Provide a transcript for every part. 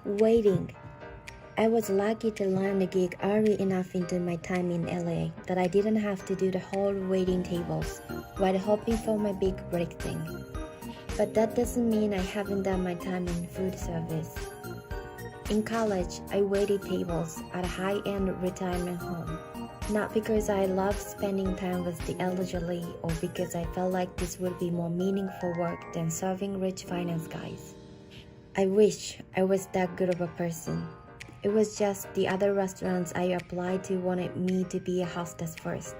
Waiting. I was lucky to land a gig early enough into my time in LA that I didn't have to do the whole waiting tables while hoping for my big break thing. But that doesn't mean I haven't done my time in food service. In college, I waited tables at a high-end retirement home. Not because I loved spending time with the elderly or because I felt like this would be more meaningful work than serving rich finance guys. I wish I was that good of a person. It was just the other restaurants I applied to wanted me to be a hostess first.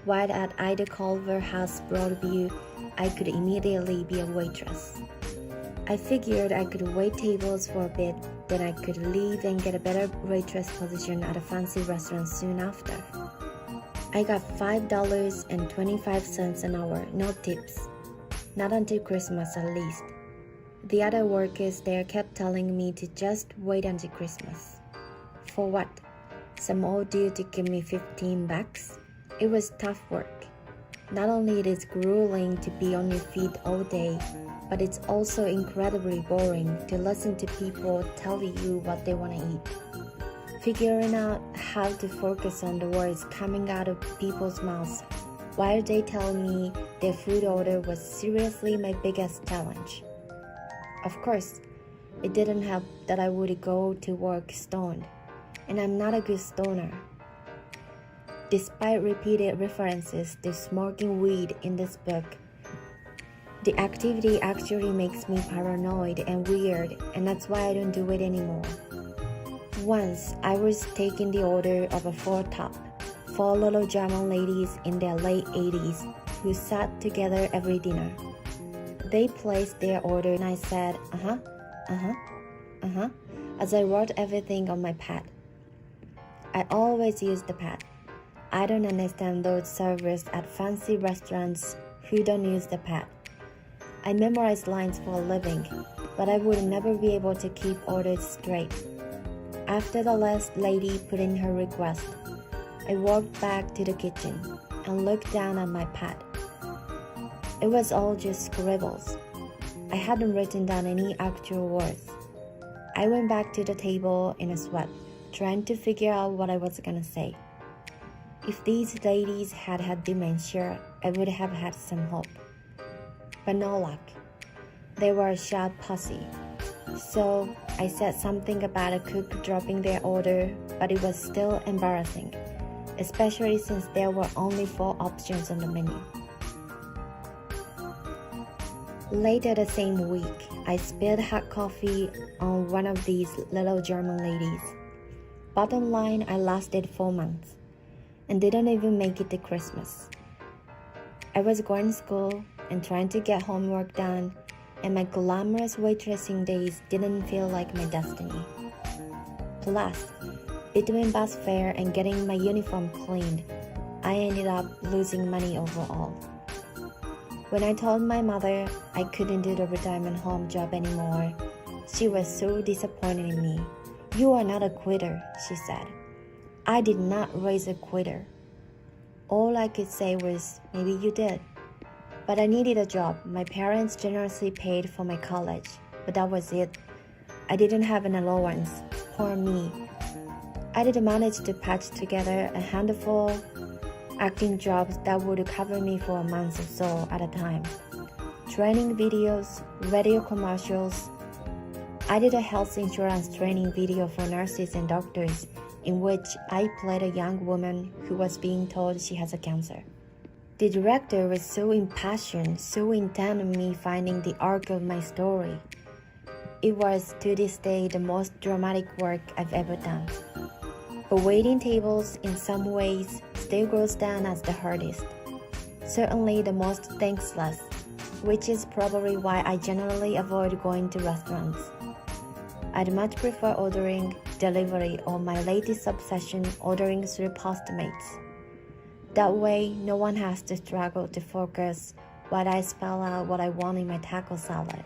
While at Ida Culver House Broadview, I could immediately be a waitress. I figured I could wait tables for a bit, then I could leave and get a better waitress position at a fancy restaurant soon after. I got $5.25 an hour, no tips. Not until Christmas at least. The other workers there kept telling me to just wait until Christmas. For what? Some old dude to give me $15? It was tough work. Not only it is grueling to be on your feet all day, but it's also incredibly boring to listen to people tell you what they want to eat. Figuring out how to focus on the words coming out of people's mouths while they tell me their food order was seriously my biggest challenge. Of course, it didn't help that I would go to work stoned, and I'm not a good stoner. Despite repeated references to smoking weed in this book, the activity actually makes me paranoid and weird, and that's why I don't do it anymore. Once, I was taking the order of a four little German ladies in their late 80s who sat together every dinner. They placed their order and I said, as I wrote everything on my pad. I always use the pad. I don't understand those servers at fancy restaurants who don't use the pad. I memorize lines for a living, but I would never be able to keep orders straight. After the last lady put in her request, I walked back to the kitchen and looked down at my pad. It was all just scribbles. I hadn't written down any actual words. I went back to the table in a sweat, trying to figure out what I was gonna say. If these ladies had had dementia, I would have had some hope. But no luck. They were a sharp posse. So I said something about a cook dropping their order, but it was still embarrassing, especially since there were only 4 options on the menu. Later the same week, I spilled hot coffee on one of these little German ladies. Bottom line, I lasted 4 months and didn't even make it to Christmas. I was going to school and trying to get homework done, and my glamorous waitressing days didn't feel like my destiny. Plus, between bus fare and getting my uniform cleaned, I ended up losing money overall. When I told my mother I couldn't do the retirement home job anymore, she was so disappointed in me. "You are not a quitter," she said. I did not raise a quitter. All I could say was, maybe you did. But I needed a job. My parents generously paid for my college, but that was it. I didn't have an allowance. Poor me. I did manage to patch together a handful acting jobs that would cover me for a month or so at a time. Training videos, radio commercials. I did a health insurance training video for nurses and doctors in which I played a young woman who was being told she has a cancer. The director was so impassioned, so intent on me finding the arc of my story. It was, to this day, the most dramatic work I've ever done. But waiting tables, in some ways, still goes down as the hardest. Certainly the most thankless, which is probably why I generally avoid going to restaurants. I'd much prefer ordering delivery or my latest obsession, ordering through Postmates. That way, no one has to struggle to focus while I spell out what I want in my taco salad.